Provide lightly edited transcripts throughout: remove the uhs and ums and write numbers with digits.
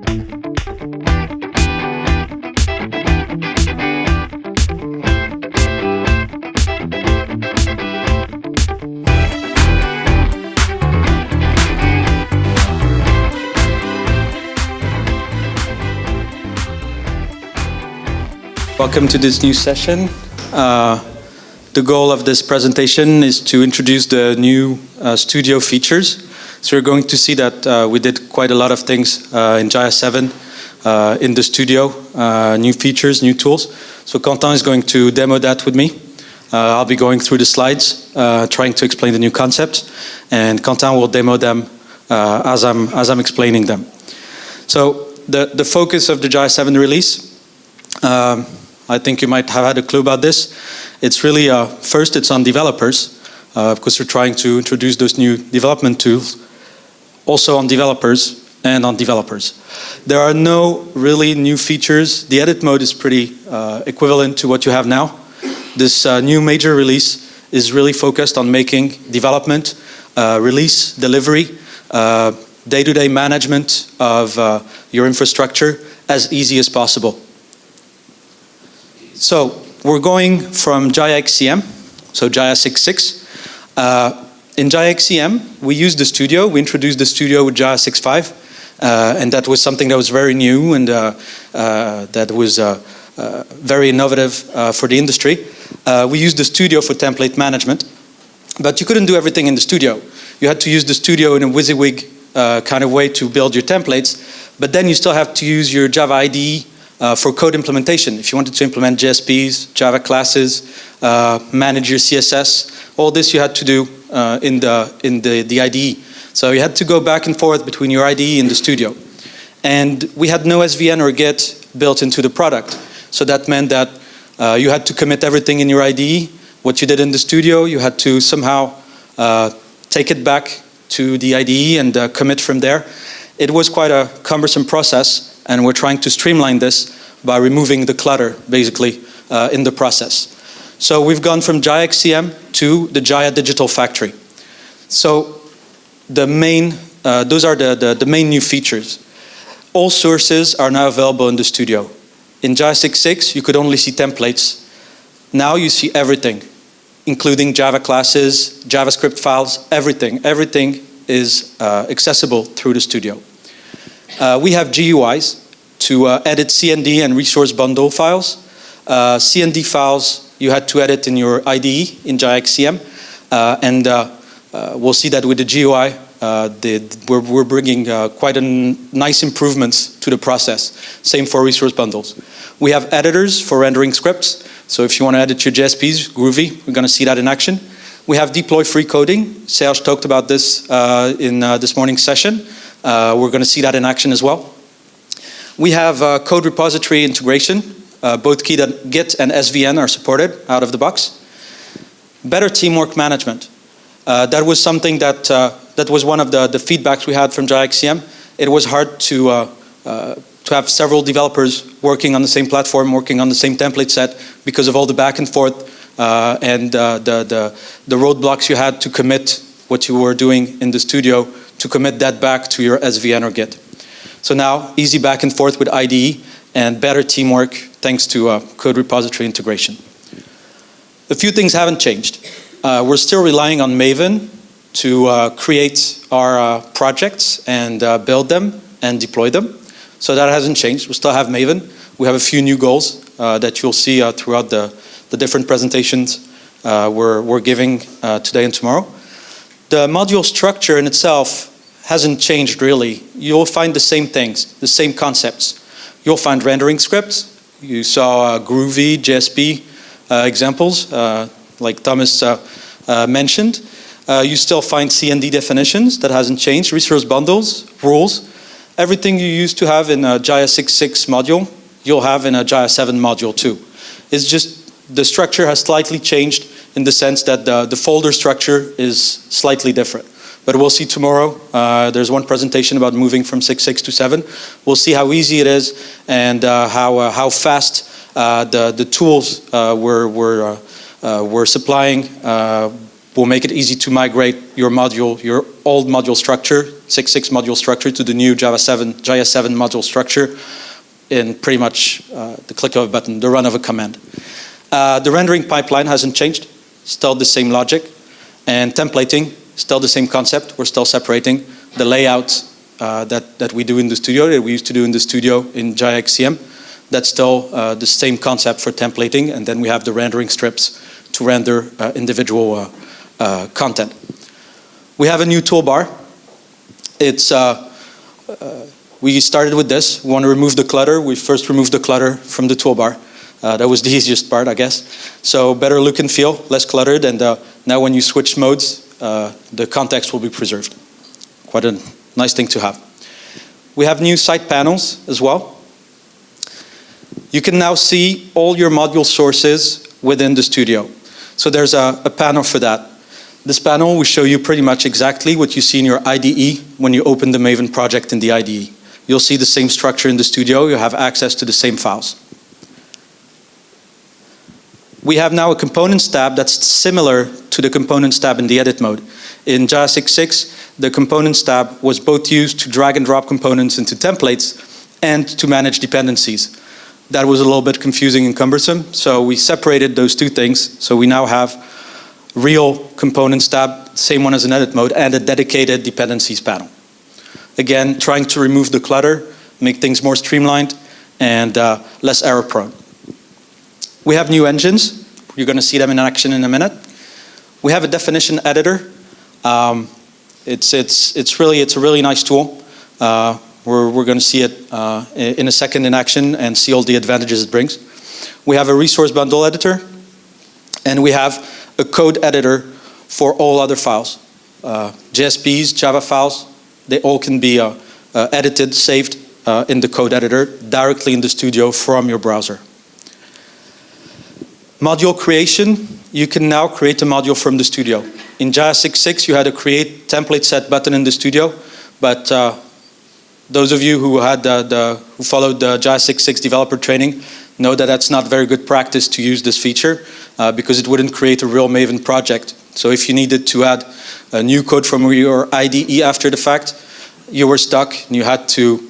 Welcome to this new session. The goal of this presentation is to introduce the new studio features. So you're going to see that we did quite a lot of things in Jahia 7 in the studio, new features, new tools. So Quentin is going to demo that with me. I'll be going through the slides, trying to explain the new concepts, and Quentin will demo them as I'm explaining them. So the focus of the Jahia 7 release, I think you might have had a clue about this. It's really, first it's on developers, because we're trying to introduce those new development tools, also on developers and on developers. There are no really new features. The edit mode is pretty equivalent to what you have now. This new major release is really focused on making development, release, delivery, day-to-day management of your infrastructure as easy as possible. So we're going from Jahia XCM, so Jahia 6.6. In Jahia XCM, we used the studio. We introduced the studio with Jahia 6.5, and that was something that was very new and that was very innovative for the industry. We used the studio for template management, but you couldn't do everything in the studio. You had to use the studio in a WYSIWYG kind of way to build your templates, but then you still have to use your Java IDE for code implementation. If you wanted to implement JSPs, Java classes, manage your CSS, all this you had to do in the IDE. So you had to go back and forth between your IDE and the studio. And we had no SVN or Git built into the product. So that meant that you had to commit everything in your IDE. What you did in the studio, you had to somehow take it back to the IDE and commit from there. It was quite a cumbersome process, and we're trying to streamline this by removing the clutter, basically, in the process. So we've gone from Jahia XCM to the Jahia Digital Factory. So the main, those are the main new features. All sources are now available in the studio. In Jahia 6.6, you could only see templates. Now you see everything, including Java classes, JavaScript files, everything. Everything is accessible through the studio. We have GUIs to edit CND and resource bundle files. CND files you had to edit in your IDE in Jahia XCM, and we'll see that with the GUI, we're bringing quite a nice improvements to the process. Same for resource bundles. We have editors for rendering scripts. So if you want to edit your JSPs, Groovy, we're going to see that in action. We have deploy free coding. Serge talked about this in this morning's session. We're going to see that in action as well. We have code repository integration. Both Git and SVN are supported out of the box. Better teamwork management. That was something that was one of the feedbacks we had from Jahia XCM. It was hard to have several developers working on the same platform, working on the same template set because of all the back and forth and the roadblocks you had to commit what you were doing in the studio to commit that back to your SVN or Git. So now, easy back and forth with IDE and better teamwork thanks to code repository integration. A few things haven't changed. We're still relying on Maven to create our projects and build them and deploy them. So that hasn't changed. We still have Maven. We have a few new goals that you'll see throughout the different presentations we're giving today and tomorrow. The module structure in itself hasn't changed really. You'll find the same things, the same concepts. You'll find rendering scripts. You saw Groovy, JSP examples, like Thomas mentioned. You still find CND definitions, that hasn't changed. Resource bundles, rules. Everything you used to have in a Jahia 6.6 module, you'll have in a Jahia 7 module too. It's just the structure has slightly changed in the sense that the folder structure is slightly different. But we'll see tomorrow. There's one presentation about moving from 6.6 to 7. We'll see how easy it is and how fast the tools we're supplying will make it easy to migrate your module, your old module structure, 6.6 module structure, to the new Java 7 module structure in pretty much the click of a button, the run of a command. The rendering pipeline hasn't changed, still the same logic. And templating, still the same concept. We're still separating the layout that we do in the studio, that we used to do in the studio in JahiaXCM. That's still the same concept for templating. And then we have the rendering strips to render individual content. We have a new toolbar. We started with this. We want to remove the clutter. We first removed the clutter from the toolbar. That was the easiest part, I guess. So better look and feel, less cluttered, and now when you switch modes, the context will be preserved. Quite a nice thing to have. We have new side panels as well. You can now see all your module sources within the studio. So there's a panel for that. This panel will show you pretty much exactly what you see in your IDE when you open the Maven project in the IDE. You'll see the same structure in the studio. You'll have access to the same files. We have now a components tab that's similar to the components tab in the edit mode. In Jahia 6.6, the components tab was both used to drag and drop components into templates and to manage dependencies. That was a little bit confusing and cumbersome, so we separated those two things. So we now have real components tab, same one as in edit mode, and a dedicated dependencies panel. Again, trying to remove the clutter, make things more streamlined and less error prone. We have new engines. You're going to see them in action in a minute. We have a definition editor. It's a really nice tool. We're going to see it in a second in action and see all the advantages it brings. We have a resource bundle editor, and we have a code editor for all other files. JSPs, Java files, they all can be edited, saved in the code editor directly in the studio from your browser. Module creation, you can now create a module from the studio. In Jahia 6.6, you had a create template set button in the studio, but those of you who followed the Jahia 6.6 developer training know that that's not very good practice to use this feature because it wouldn't create a real Maven project. So if you needed to add a new code from your IDE after the fact, you were stuck and you had to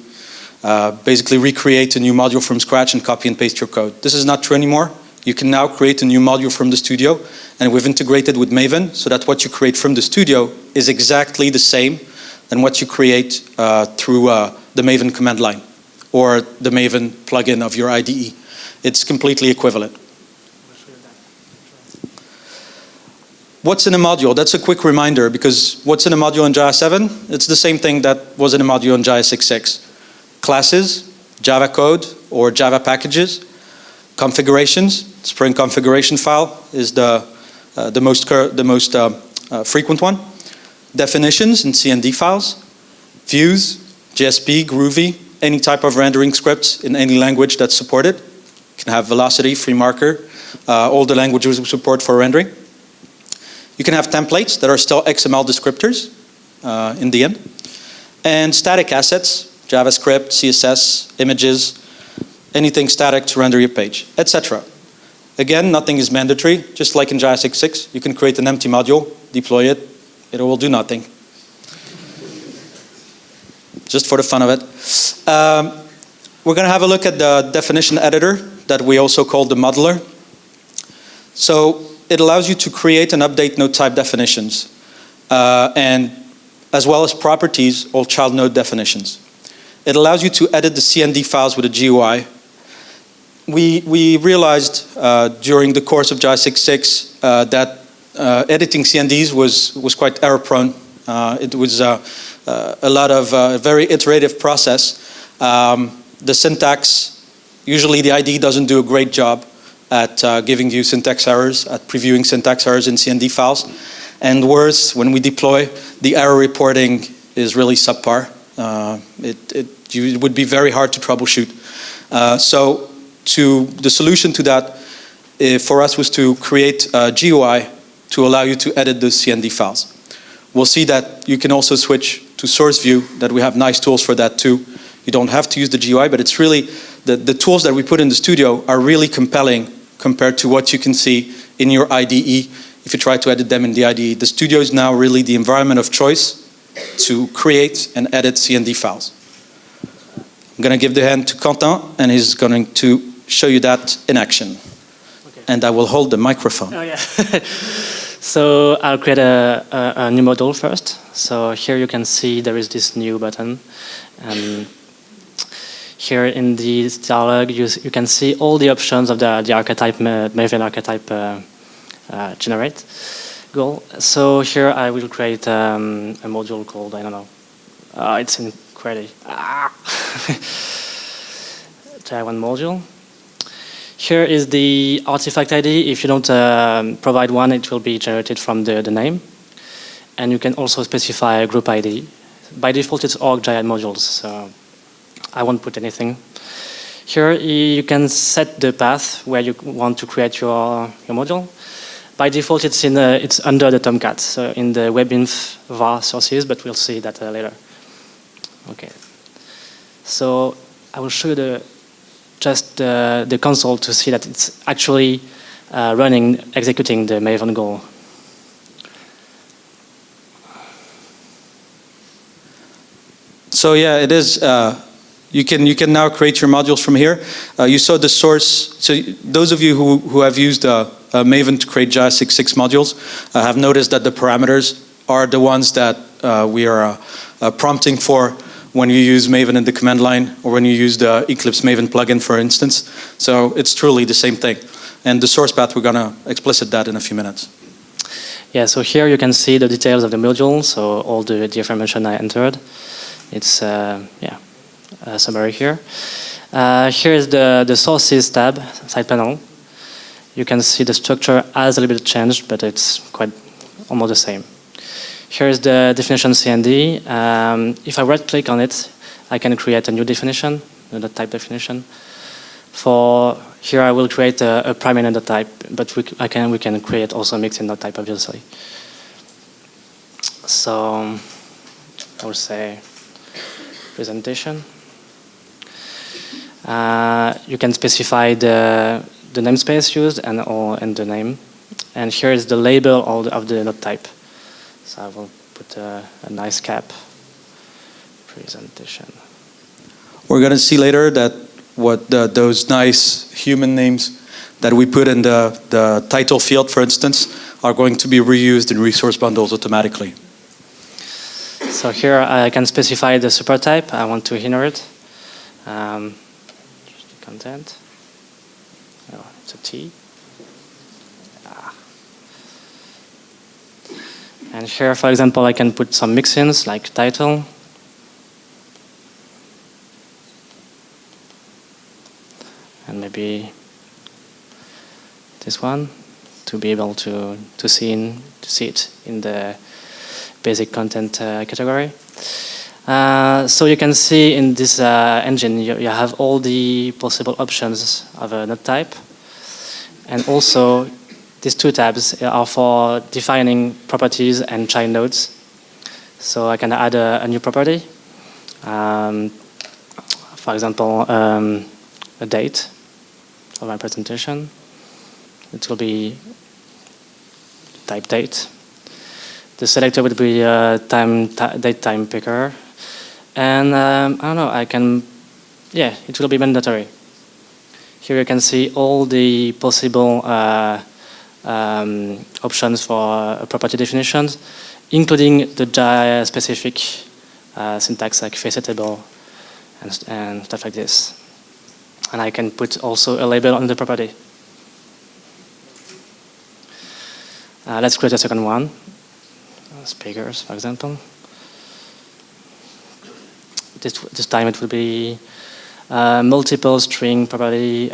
basically recreate a new module from scratch and copy and paste your code. This is not true anymore. You can now create a new module from the studio, and we've integrated with Maven so that what you create from the studio is exactly the same than what you create through the Maven command line or the Maven plugin of your IDE. It's completely equivalent. What's in a module? That's a quick reminder, because what's in a module in Jahia 7? It's the same thing that was in a module in Jahia 6.6. Classes, Java code or Java packages, configurations. Spring configuration file is the most frequent one. Definitions and CND files, views, JSP, Groovy, any type of rendering scripts in any language that's supported. You can have Velocity, FreeMarker, all the languages we support for rendering. You can have templates that are still XML descriptors in the end. And static assets, JavaScript, CSS, images, anything static to render your page, etc. Again, nothing is mandatory. Just like in Jahia 6.6, you can create an empty module, deploy it, it will do nothing. Just for the fun of it. We're going to have a look at the definition editor that we also call the modeler. So it allows you to create and update node type definitions, and as well as properties or child node definitions. It allows you to edit the CND files with a GUI. We realized during the course of Jahia 6.6 that editing CNDs was quite error prone. It was a lot of very iterative process. The syntax, usually the IDE doesn't do a great job at giving you syntax errors, at previewing syntax errors in CND files. And worse, when we deploy, the error reporting is really subpar. It would be very hard to troubleshoot. So the solution to that for us was to create a GUI to allow you to edit the CND files. We'll see that you can also switch to source view, that we have nice tools for that too. You don't have to use the GUI, but it's really, the tools that we put in the studio are really compelling compared to what you can see in your IDE if you try to edit them in the IDE. The studio is now really the environment of choice to create and edit CND files. I'm going to give the hand to Quentin, and he's going to show you that in action. Okay. And I will hold the microphone. Oh, yeah. So I'll create a new module first. So here you can see there is this new button. And here in the dialog, you can see all the options of the archetype, maven archetype generate goal. So here I will create a module called, I don't know, it's in Query. JahiaOne module. Here is the artifact ID. If you don't provide one, it will be generated from the name. And you can also specify a group ID. By default, it's org JahiaOne modules, so I won't put anything. Here you can set the path where you want to create your module. By default, it's under the Tomcat, so in the webinf var sources, but we'll see that later. Okay. So I will show you just the console to see that it's actually executing the maven goal. So yeah, it is. You can now create your modules from here. You saw the source. So those of you who have used Maven to create Jahia 6.6 modules have noticed that the parameters are the ones that we are prompting for when you use Maven in the command line, or when you use the Eclipse Maven plugin, for instance. So it's truly the same thing. And the source path, we're going to explicit that in a few minutes. Yeah, so here you can see the details of the module, so all the information I entered. It's, a summary here. Here is the sources tab, side panel. You can see the structure has a little bit changed, but it's quite almost the same. Here is the definition CND. If I right-click on it, I can create a new definition, another type definition. For here, I will create a primary dot type, but we can create also a mixed dot type, obviously. So I will say presentation. You can specify the namespace used and the name. And here is the label of the dot type. So I will put a nice cap. Presentation. We're going to see later that those nice human names that we put in the title field, for instance, are going to be reused in resource bundles automatically. So here I can specify the super type I want to inherit. Content. Oh, it's a T. And here, for example, I can put some mix-ins like title. And maybe this one to be able to see it in the basic content category. So you can see in this engine you have all the possible options of a node type, and also these two tabs are for defining properties and child nodes. So I can add a new property, for example, a date of my presentation. It will be type date. The selector would be date time picker. And I don't know, it will be mandatory. Here you can see all the possible options for property definitions, including the Jahia specific syntax like facetable and stuff like this. And I can put also a label on the property. Let's create a second one. Speakers, for example. This time it will be multiple string property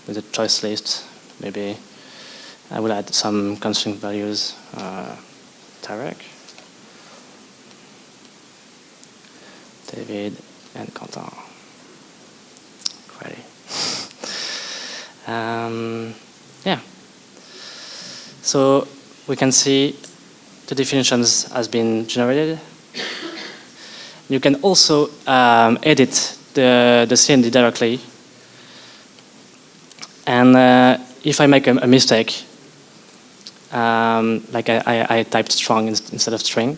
with a choice list. Maybe I will add some constraint values. Tarek, David, and Quentin. Ready. Yeah. So we can see the definitions has been generated. You can also edit the CND directly. And if I make a mistake, like I typed strong instead of string,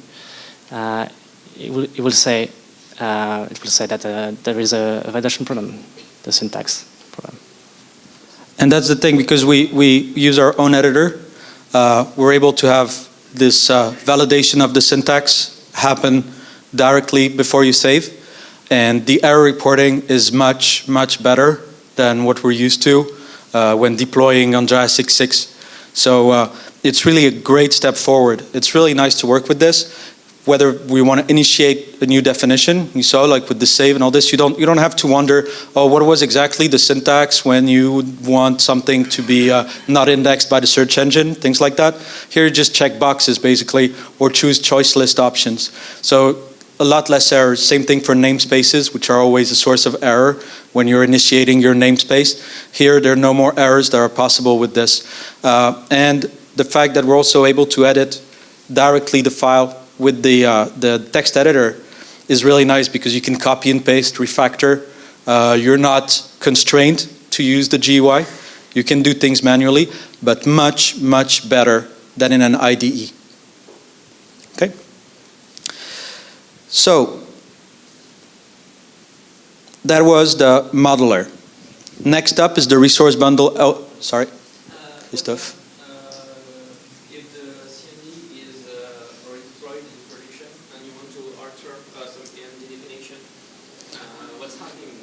it will say that there is a validation problem, the syntax problem. And that's the thing, because we use our own editor, we're able to have this validation of the syntax happen directly before you save. And the error reporting is much, much better than what we're used to when deploying on Jahia 6.6. So it's really a great step forward. It's really nice to work with this. Whether we want to initiate a new definition, you saw, like with the save and all this, you don't have to wonder, oh, what was exactly the syntax when you want something to be not indexed by the search engine, things like that. Here you just check boxes basically, or choose choice list options. So a lot less errors. Same thing for namespaces, which are always a source of error when you're initiating your namespace. Here there are no more errors that are possible with this. And the fact that we're also able to edit directly the file with the text editor is really nice, because you can copy and paste, refactor. You're not constrained to use the GUI. You can do things manually, but much, much better than in an IDE. Okay? So, that was the modeler. Next up is the resource bundle. Oh, sorry, Christophe. If the CMD is already deployed in production and you want to alter some CMD definition, what's happening?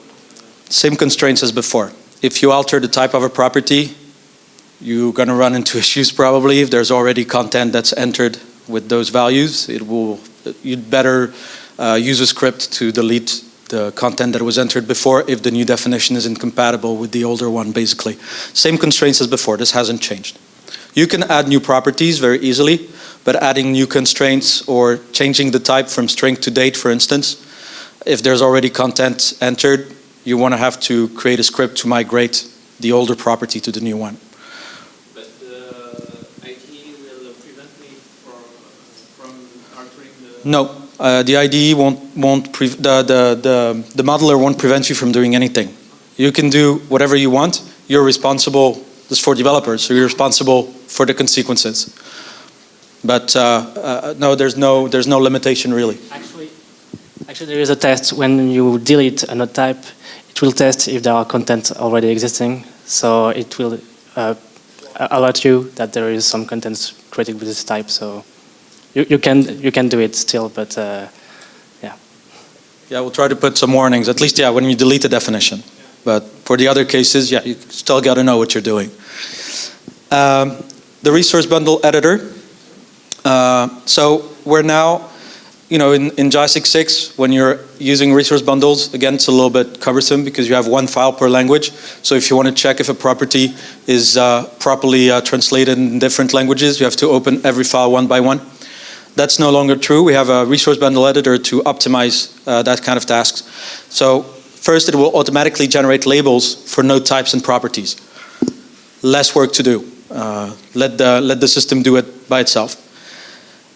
Same constraints as before. If you alter the type of a property, you're going to run into issues probably. If there's already content that's entered with those values, you'd better use a script to delete the content that was entered before if the new definition is incompatible with the older one, basically. Same constraints as before, this hasn't changed. You can add new properties very easily, but adding new constraints or changing the type from string to date, for instance, if there's already content entered, you want to have to create a script to migrate the older property to the new one. But the IDE will prevent me from altering the... No. The IDE the modeler won't prevent you from doing anything. You can do whatever you want. You're responsible. This is for developers, so you're responsible for the consequences. But no, there's no limitation really. Actually, there is a test when you delete a node type. It will test if there are content already existing. So it will alert you that there is some content created with this type. So. You can do it still, but yeah. Yeah, we'll try to put some warnings, at least, yeah, when you delete the definition. But for the other cases, yeah, you still got to know what you're doing. The resource bundle editor. So we're now, in Jahia 6.6, when you're using resource bundles, again, it's a little bit cumbersome because you have one file per language. So if you want to check if a property is properly translated in different languages, you have to open every file one by one. That's no longer true. We have a resource bundle editor to optimize that kind of tasks. So first, it will automatically generate labels for node types and properties. Less work to do. Let the system do it by itself.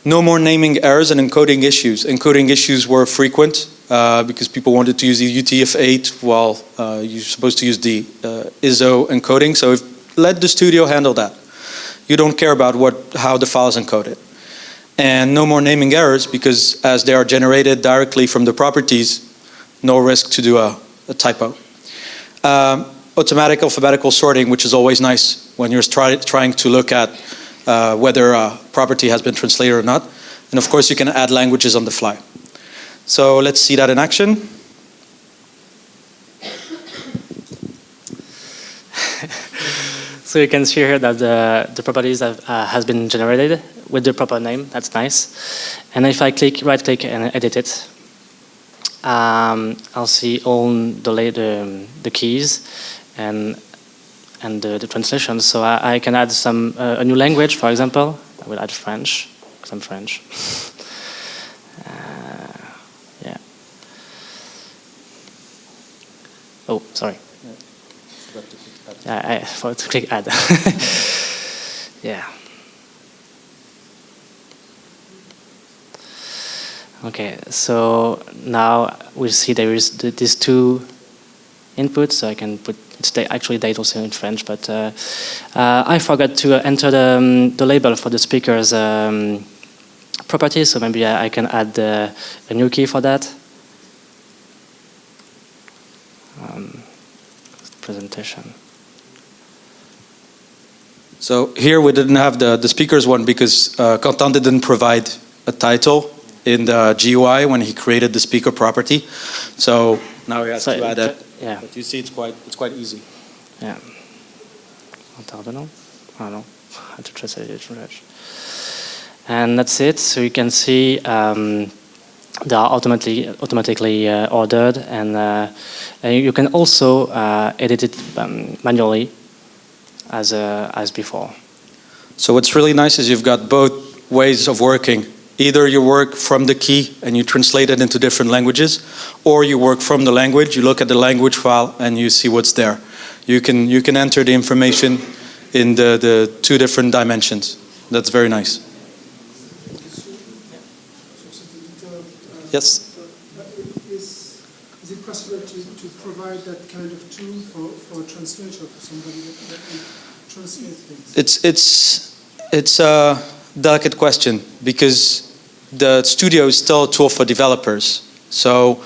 No more naming errors and encoding issues. Encoding issues were frequent because people wanted to use the UTF-8 while you're supposed to use the ISO encoding. So let the studio handle that. You don't care about how the file is encoded. And no more naming errors, because as they are generated directly from the properties, no risk to do a typo. Automatic alphabetical sorting, which is always nice when you're trying to look at whether a property has been translated or not. And of course, you can add languages on the fly. So let's see that in action. So you can see here that the properties has been generated with the proper name. That's nice. And if I right-click and edit it, I'll see all the keys and the translations. So I can add a new language, for example. I will add French because I'm French. Yeah. Oh, sorry. I forgot to click add. Yeah. Okay, so now we'll see there is these two inputs. So I can put, it's actually date also in French, but I forgot to enter the label for the speaker's property, so maybe I can add a new key for that. Presentation. So here we didn't have the speakers one because Quentin didn't provide a title in the GUI when he created the speaker property. So now he has to add that. Yeah. But you see it's quite easy. Yeah. Intervenant. I don't know how to translate it. And that's it. So you can see they are automatically ordered, and you can also edit it manually as before. So what's really nice is you've got both ways of working. Either you work from the key and you translate it into different languages, or you work from the language, you look at the language file and you see what's there. You can enter the information in the two different dimensions. That's very nice. Yes? Is it possible to provide that kind of tool for a translator, for somebody that will translate things? It's a delicate question because the studio is still a tool for developers. So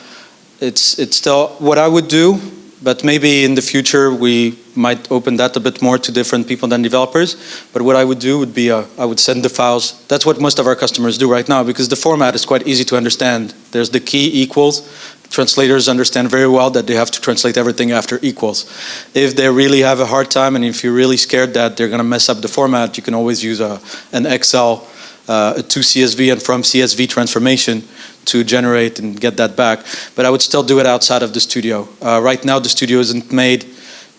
it's still what I would do, but maybe in the future we might open that a bit more to different people than developers. But what I would do would be I would send the files. That's what most of our customers do right now because the format is quite easy to understand. There's the key equals. Translators understand very well that they have to translate everything after equals. If they really have a hard time and if you're really scared that they're going to mess up the format, you can always use an Excel to CSV and from CSV transformation to generate and get that back. But I would still do it outside of the studio. Right now the studio isn't made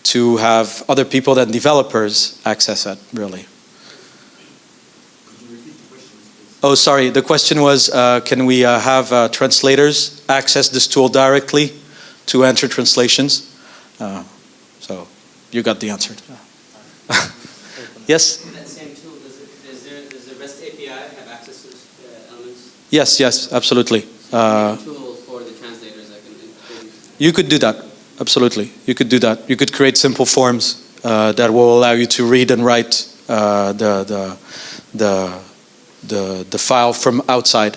to have other people than developers access it, really. Oh, sorry. The question was, can we have translators access this tool directly to enter translations? So you got the answer. Yes? In that same tool, does the REST API have access to those elements? Yes, absolutely. A tool for the translators that can. You could do that. Absolutely, you could do that. You could create simple forms that will allow you to read and write the file from outside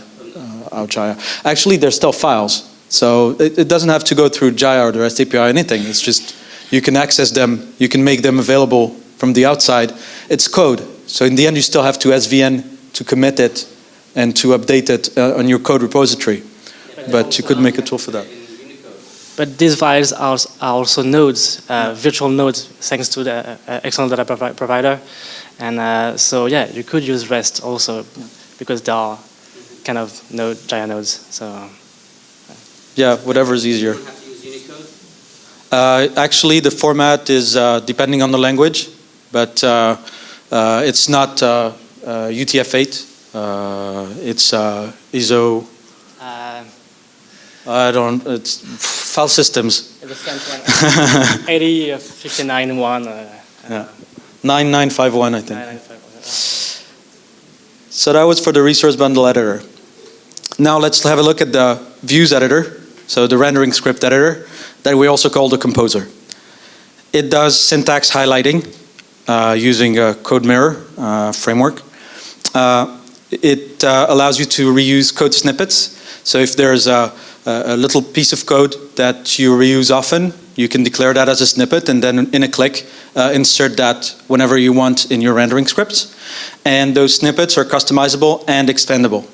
Jahia. Actually, they're still files, so it doesn't have to go through Jahia or the REST API or anything. It's just you can access them, you can make them available from the outside. It's code, so in the end, you still have to SVN to commit it and to update it on your code repository. But you could make a tool for that. But these files are also nodes, virtual nodes, thanks to the external data provider. And so, yeah, you could use REST also, because they are kind of Jahia nodes. So, yeah, whatever is easier. You don't have to use Unicode? Actually, the format is depending on the language, but it's not UTF-8. It's ISO. It's file systems. The front one, 8059.1. Yeah. 9951, I think. 9951. So that was for the resource bundle editor. Now let's have a look at the views editor, so the rendering script editor, that we also call the composer. It does syntax highlighting using a code mirror framework. It allows you to reuse code snippets. So if there's a little piece of code that you reuse often, you can declare that as a snippet and then in a click insert that whenever you want in your rendering scripts. And those snippets are customizable and extendable.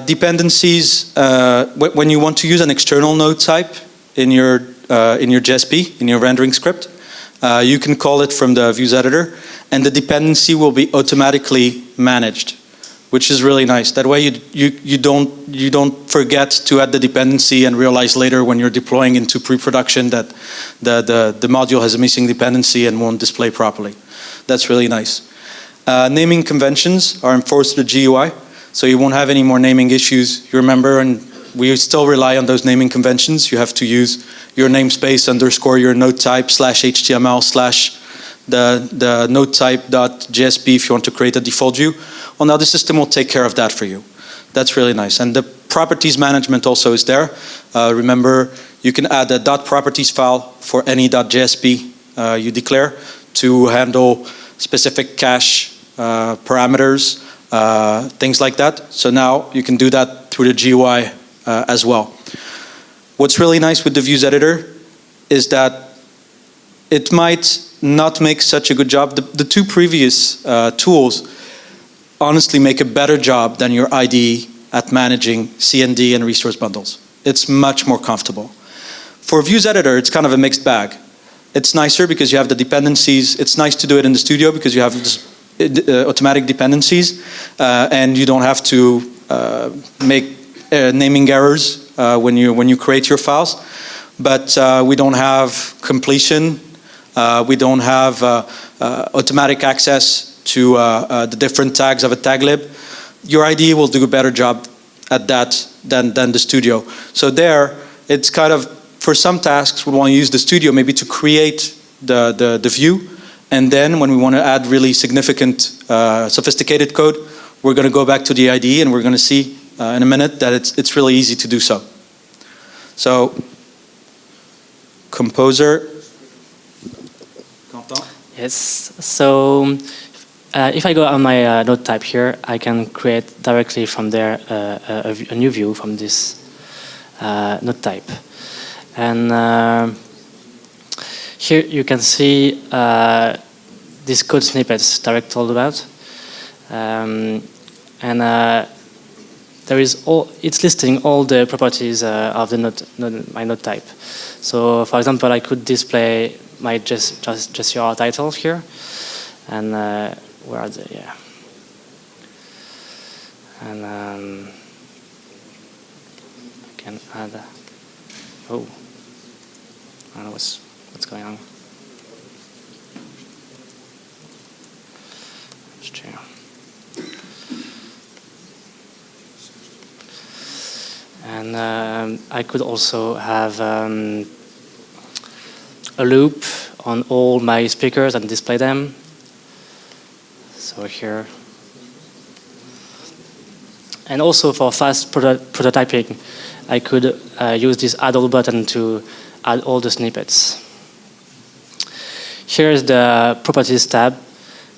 Dependencies, when you want to use an external node type in your JSP, in your rendering script, you can call it from the views editor, and the dependency will be automatically managed, which is really nice. That way you don't forget to add the dependency and realize later when you're deploying into pre-production that the module has a missing dependency and won't display properly. That's really nice. Naming conventions are enforced to the GUI, so you won't have any more naming issues. You remember, and we still rely on those naming conventions. You have to use your namespace underscore your node type /HTML / the node type.jsp if you want to create a default view. Well, now the system will take care of that for you. That's really nice. And the properties management also is there. Remember, you can add a .properties file for any .jsp you declare to handle specific cache parameters, things like that. So now you can do that through the GUI as well. What's really nice with the views editor is that it might not make such a good job. The two previous tools honestly make a better job than your IDE at managing CND and resource bundles. It's much more comfortable. For views editor, it's kind of a mixed bag. It's nicer because you have the dependencies. It's nice to do it in the studio because you have this, automatic dependencies, and you don't have to make naming errors when you create your files. But we don't have completion. We don't have automatic access to the different tags of a tag lib. Your IDE will do a better job at that than the studio. So there, it's kind of, for some tasks, we want to use the studio maybe to create the view. And then when we want to add really significant, sophisticated code, we're going to go back to the IDE, and we're going to see in a minute that it's really easy to do so. So, Composer. Yes, so if I go on my node type here, I can create directly from there a new view from this node type. And here you can see these code snippets Tarek told about. There is it's listing all the properties of the my node type. So for example, I could display my just your title here, and where are they? Yeah, and I can add. Oh, I don't know what's going on. And I could also have a loop on all my speakers and display them. So here. And also for fast prototyping, I could use this add all button to add all the snippets. Here is the properties tab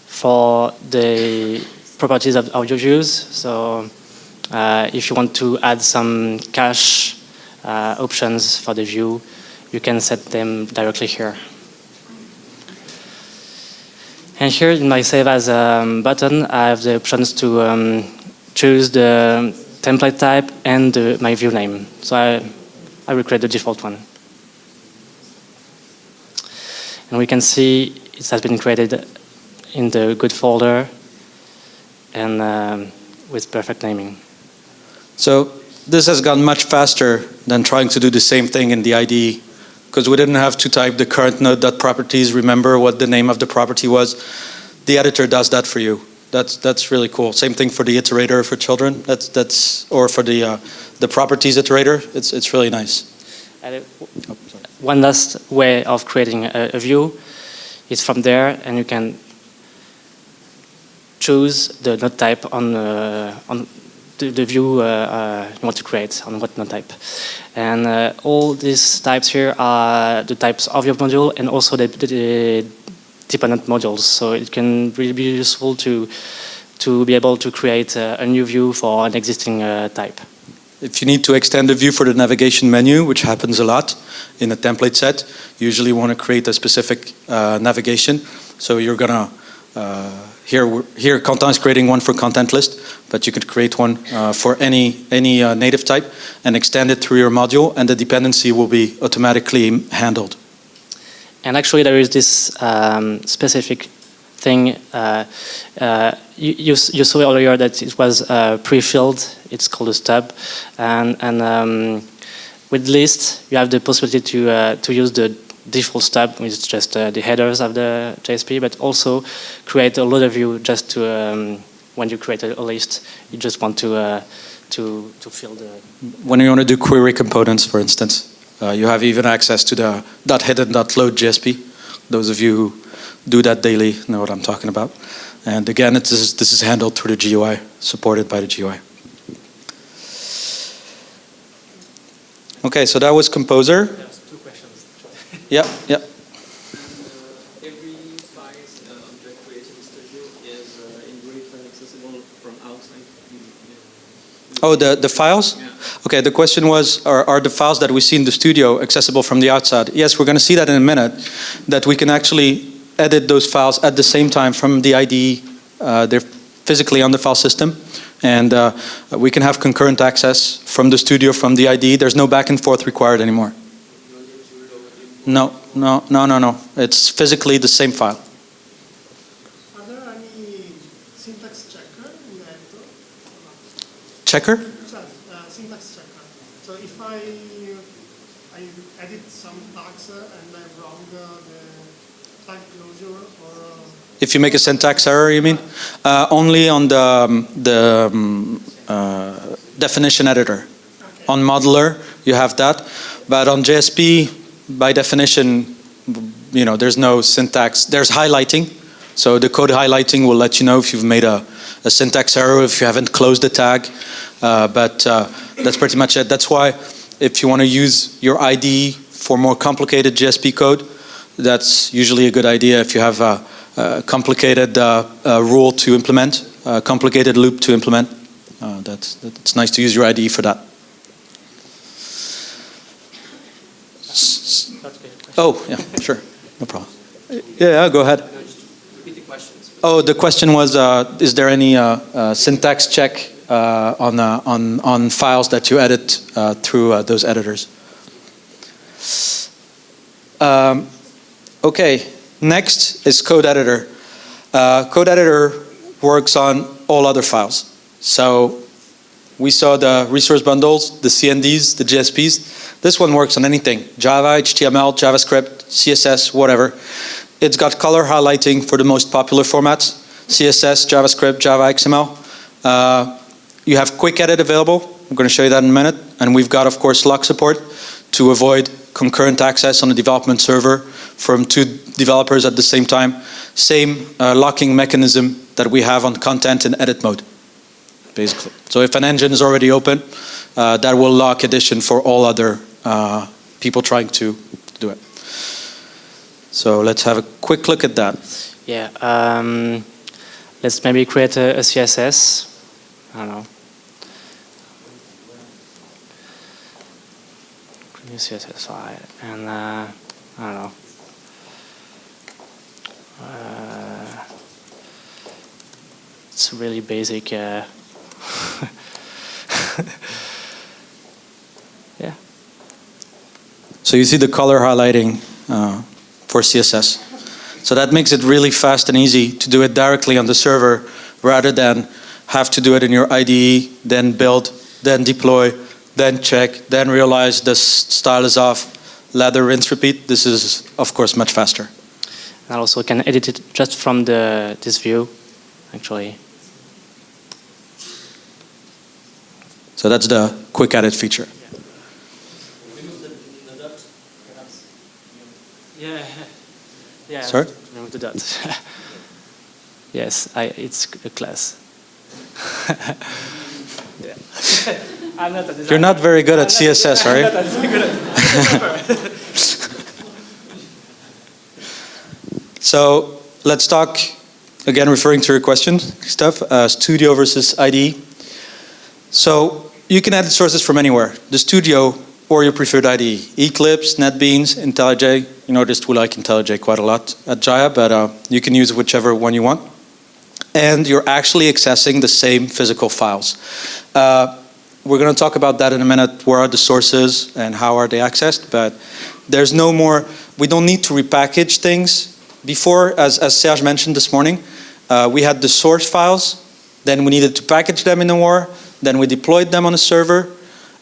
for the properties of your views. So if you want to add some cache options for the view, you can set them directly here. And here in my Save As button, I have the options to choose the template type and my view name. So I will create the default one. And we can see it has been created in the good folder and with perfect naming. So this has gone much faster than trying to do the same thing in the IDE, because we didn't have to type the current node.properties, remember what the name of the property was. The editor does that for you. That's really cool. Same thing for the iterator for children. Or for the properties iterator. It's really nice. One last way of creating a view is from there, and you can choose the node type on the view you want to create on what node type. And all these types here are the types of your module and also the dependent modules. So it can really be useful to be able to create a new view for an existing type. If you need to extend a view for the navigation menu, which happens a lot in a template set, you usually want to create a specific navigation. So you're gonna here Content is creating one for content list, but you could create one for any native type and extend it through your module, and the dependency will be automatically handled. And actually, there is this specific thing. You saw earlier that it was pre-filled. It's called a stub, and with list, you have the possibility to use the default stub, which is just the headers of the JSP, but also create a loader view just to when you create a list, you just want to fill the. When you want to do query components, for instance, you have even access to the .hidden.load JSP. Those of you who do that daily know what I'm talking about. And again, this is handled through the GUI, supported by the GUI. Okay, so that was Composer. There's two questions. Yeah. Every size object created in Studio is in brief and accessible from Oh, the files? Yeah. Okay, the question was, are the files that we see in the studio accessible from the outside? Yes, we're going to see that in a minute, that we can actually edit those files at the same time from the IDE. They're physically on the file system. And we can have concurrent access from the studio, from the IDE. There's no back and forth required anymore. No. It's physically the same file. Are there any syntax checker in the editor? Checker? Syntax checker. So if I edit some tags and I wrong the tag closure or If you make a syntax error, you mean? Only on the definition editor. okay. On modeler, you have that. But on JSP, by definition, there's no syntax. There's highlighting. So the code highlighting will let you know if you've made a syntax error, if you haven't closed the tag. But that's pretty much it. That's why if you want to use your IDE for more complicated JSP code, that's usually a good idea if you have a complicated rule to implement, a complicated loop to implement. It's nice to use your IDE for that. Oh, yeah, sure. No problem. Yeah, go ahead. No, just repeat the questions. Oh, the question was, is there any syntax check on files that you edit through those editors? Okay, next is code editor. Code editor works on all other files. So we saw the resource bundles, the CNDs, the JSPs. This one works on anything: Java, HTML, JavaScript, CSS, whatever. It's got color highlighting for the most popular formats: CSS, JavaScript, Java, XML. You have quick edit available. I'm going to show you that in a minute. And we've got, of course, lock support to avoid concurrent access on the development server from two developers at the same time. Same locking mechanism that we have on content in edit mode, basically. So if an engine is already open, that will lock edition for all other people trying to do it. So let's have a quick look at that. Yeah, let's maybe create a CSS. I don't know. Create a CSS file, and I don't know. It's really basic. Yeah. So you see the color highlighting for CSS. So that makes it really fast and easy to do it directly on the server rather than have to do it in your IDE, then build, then deploy, then check, then realize the style is off, lather, rinse, repeat. This is, of course, much faster. I also can edit it just from this view, actually. So that's the quick edit feature. Yeah. Sorry? Remove the dot. Yes, it's a class. Yeah. I'm not a designer. You're not very good at CSS, are you? I'm not good at So let's talk, again, referring to your question, stuff, Studio versus IDE. So you can edit sources from anywhere. The Studio or your preferred IDE. Eclipse, NetBeans, IntelliJ. You noticed we like IntelliJ quite a lot at Jahia, but you can use whichever one you want. And you're actually accessing the same physical files. We're going to talk about that in a minute. Where are the sources and how are they accessed? But there's no more, we don't need to repackage things. Before, as Serge mentioned this morning, we had the source files, then we needed to package them in the WAR, then we deployed them on a server.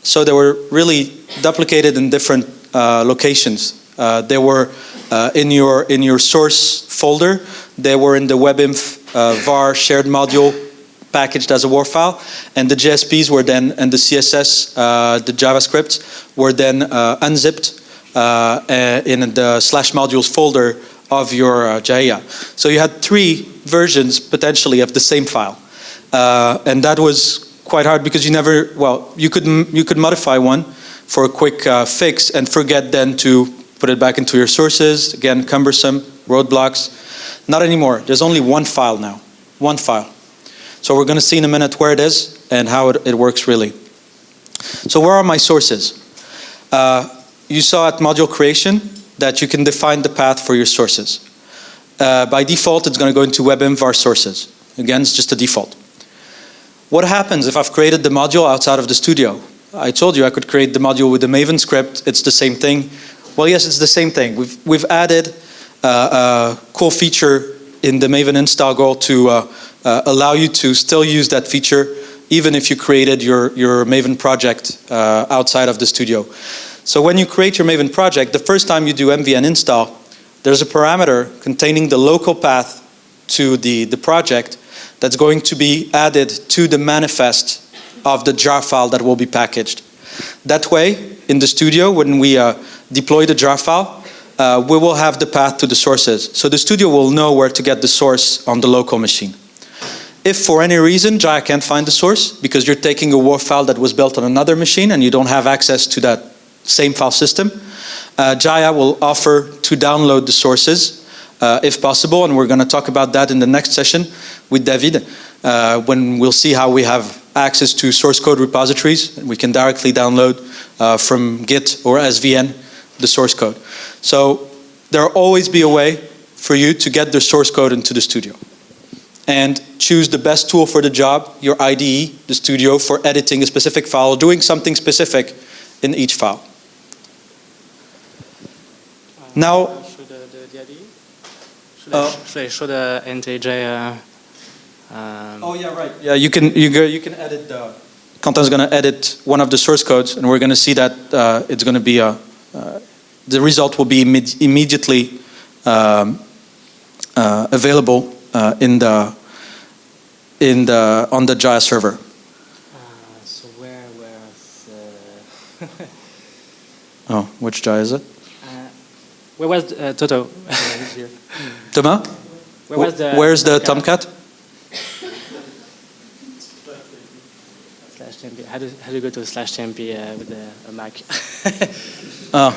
So they were really duplicated in different locations. They were in your source folder. They were in the webinf var shared module packaged as a WAR file, and the JSPs were then, and the CSS, the JavaScript, were then unzipped in the /modules folder of your Jahia. So you had 3 versions potentially of the same file, and that was quite hard because you could modify one for a quick fix and forget then to put it back into your sources. Again, cumbersome, roadblocks. Not anymore. There's only one file now. One file. So we're going to see in a minute where it is and how it works really. So where are my sources? You saw at module creation that you can define the path for your sources. By default, it's going to go into WebM var sources. Again, it's just a default. What happens if I've created the module outside of the studio? I told you I could create the module with the Maven script. It's the same thing. Well, yes, it's the same thing. We've added a cool feature in the Maven install goal to allow you to still use that feature even if you created your Maven project outside of the studio. So when you create your Maven project, the first time you do mvn install, there's a parameter containing the local path to the project that's going to be added to the manifest of the jar file that will be packaged. That way, in the studio, when we deploy the jar file, we will have the path to the sources. So the studio will know where to get the source on the local machine. If for any reason Jahia can't find the source, because you're taking a WAR file that was built on another machine and you don't have access to that same file system, Jahia will offer to download the sources if possible, and we're going to talk about that in the next session with David when we'll see how we have access to source code repositories. We can directly download from Git or SVN the source code. So there will always be a way for you to get the source code into the studio and choose the best tool for the job, your IDE, the studio, for editing a specific file or doing something specific in each file. Now, should the IDE? Should I show the NTJ? Oh yeah, right. Yeah, you can edit the. Quentin's going to edit one of the source codes, and we're going to see that it's going to be the result will be immediately available on the Jahia server. So where's Oh, which Jahia is it? where was Toto? Thomas? Where's the Tomcat? /tmp. How do you go to /tmp with a Mac? Oh,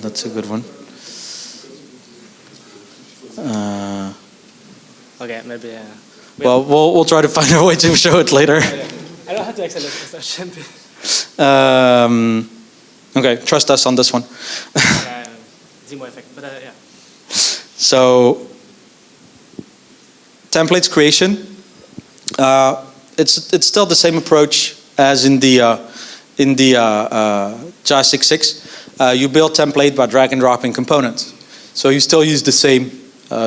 that's a good one. Okay, maybe. Well, we'll try to find a way to show it later. I don't have to accelerate the /tmp. Okay, trust us on this one. Zemo effect, but yeah. So, templates creation. It's still the same approach as in the Jahia 6.6. You build template by drag and dropping components. So you still use the same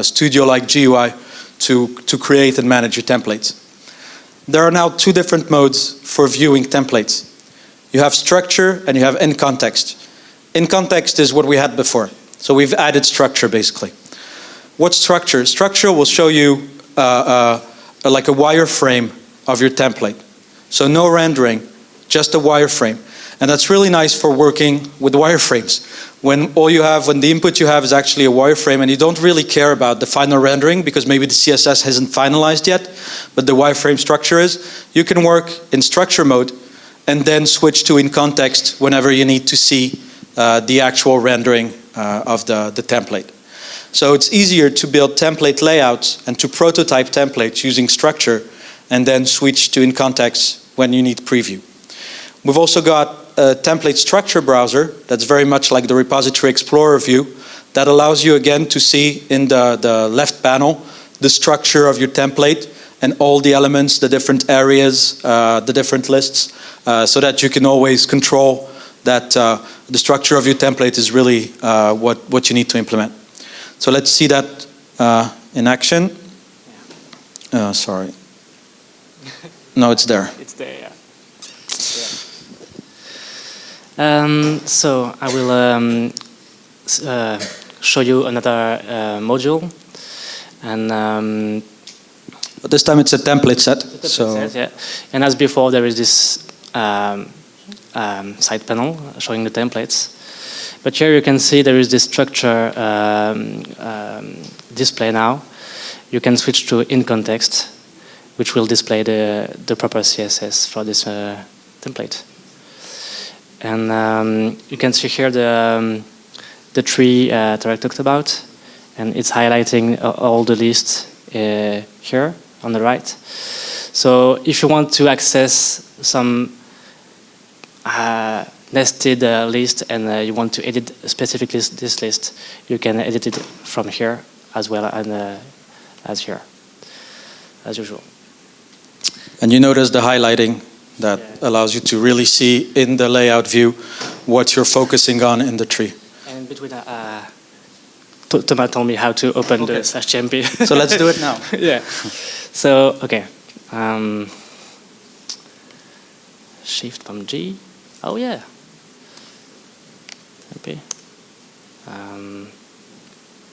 studio-like GUI to create and manage your templates. There are now two different modes for viewing templates. You have structure and you have in context. In context is what we had before. So we've added structure basically. What's structure? Structure will show you like a wireframe of your template. So no rendering, just a wireframe. And that's really nice for working with wireframes. When the input you have is actually a wireframe and you don't really care about the final rendering because maybe the CSS hasn't finalized yet, but the wireframe structure is, you can work in structure mode and then switch to in context whenever you need to see the actual rendering of the template. So it's easier to build template layouts and to prototype templates using structure and then switch to in context when you need preview. We've also got a template structure browser that's very much like the repository explorer view that allows you again to see in the left panel the structure of your template and all the elements, the different areas, the different lists, so that you can always control that the structure of your template is really what you need to implement. So let's see that in action. Sorry. No, it's there. It's there, yeah. So I will show you another module, and but this time it's a template set. Yeah. And as before, there is this side panel showing the templates. But here you can see there is this structure display now. You can switch to in context, which will display the proper CSS for this template. And you can see here the tree that I talked about, and it's highlighting all the lists here on the right. So if you want to access some nested list and you want to edit specifically this list, you can edit it from here as well as here, as usual. And you notice the highlighting that allows you to really see in the layout view what you're focusing on in the tree. And between Thomas told me how to open the /GMP. So let's do it now. Yeah. So, okay. Shift from G. Oh, yeah. Okay.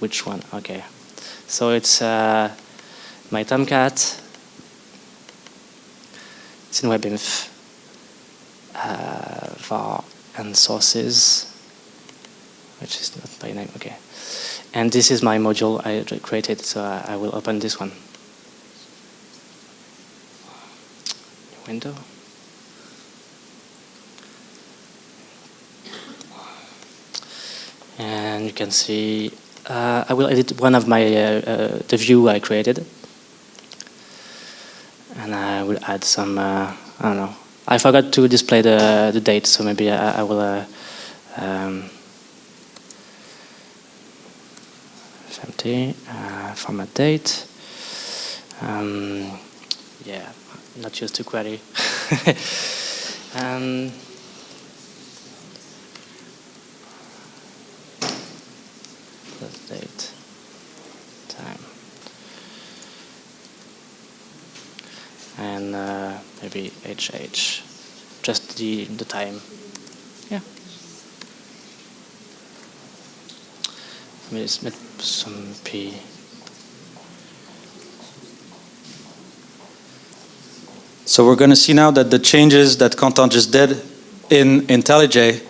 Which one? Okay. So it's my Tomcat. It's in WebInf. Var and sources, which is not by name. Okay. And this is my module I created, so I will open this one. New window. And you can see, I will edit one of my, the view I created. And I will add some, I don't know. I forgot to display the date, so maybe I will, empty, format date. Yeah, not used to query. Date, time, and maybe HH, just the time. Yeah. Let's make some P. So we're going to see now that the changes that Quentin just did in IntelliJ,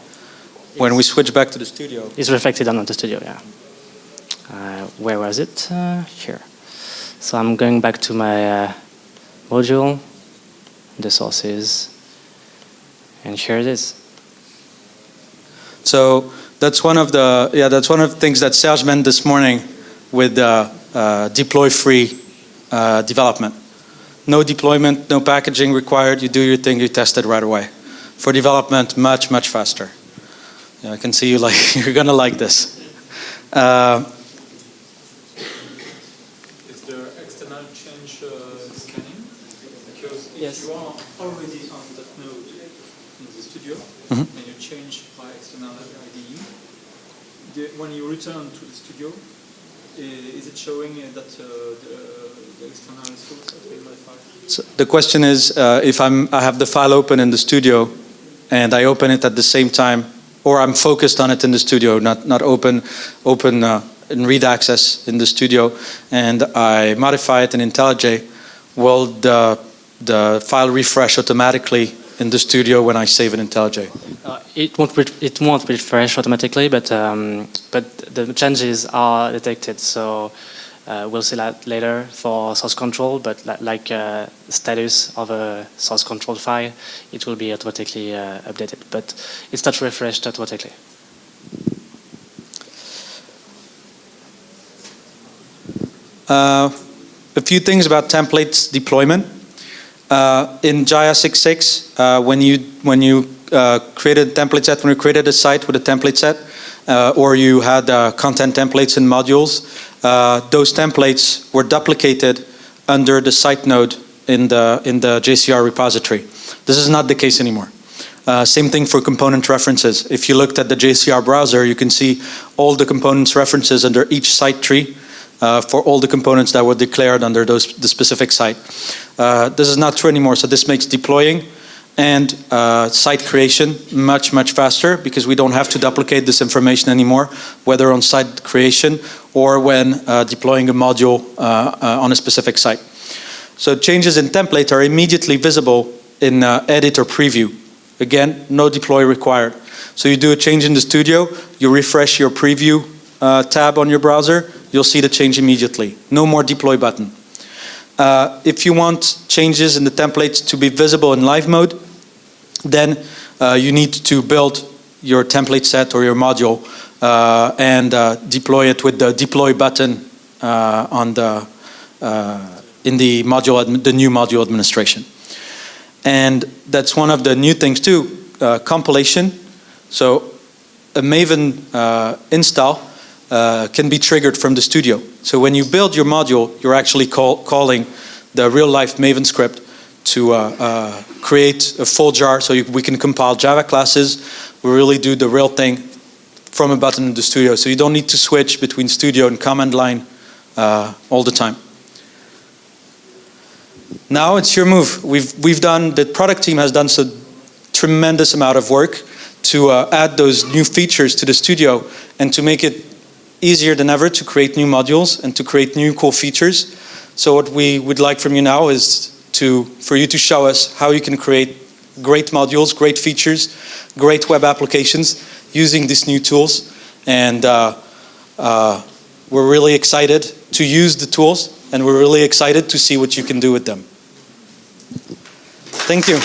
when we switch back to the studio, is reflected on the studio, yeah. Where was it? Here. So I'm going back to my module, the sources, and here it is. So that's one of the things that Serge meant this morning with deploy-free development. No deployment, no packaging required. You do your thing, you test it right away. For development, much faster. Yeah, I can see you like you're gonna like this. Is there external change scanning? Because if you are already on that node in the studio and you change by external IDE, when you return to the studio, is it showing that the external source has been modified? So the question is, if I have the file open in the studio and I open it at the same time, or I'm focused on it in the studio, not open in read access in the studio, and I modify it in IntelliJ, will the file refresh automatically in the studio when I save it in IntelliJ? It won't refresh automatically, but the changes are detected. So we'll see that later for source control. But like status of a source control file, it will be automatically updated. But it's not refreshed automatically. A few things about templates deployment. In Jahia 6.6, when you created a template set, when you created a site with a template set, or you had content templates and modules, those templates were duplicated under the site node in the JCR repository. This is not the case anymore. Same thing for component references. If you looked at the JCR browser, you can see all the components references under each site tree. For all the components that were declared under the specific site. This is not true anymore, so this makes deploying and site creation much faster, because we don't have to duplicate this information anymore, whether on site creation or when deploying a module on a specific site. So changes in template are immediately visible in edit or preview. Again, no deploy required. So you do a change in the studio, you refresh your preview tab on your browser, you'll see the change immediately. No more deploy button. If you want changes in the templates to be visible in live mode, then you need to build your template set or your module and deploy it with the deploy button on the the new module administration. And that's one of the new things too, compilation. So a Maven install can be triggered from the studio. So when you build your module, you're actually calling the real-life Maven script to create a full jar so we can compile Java classes. We really do the real thing from a button in the studio. So you don't need to switch between studio and command line all the time. Now it's your move. The product team has done a tremendous amount of work to add those new features to the studio and to make it easier than ever to create new modules and to create new cool features. So what we would like from you now is for you to show us how you can create great modules, great features, great web applications using these new tools. And we're really excited to use the tools, and we're really excited to see what you can do with them. Thank you.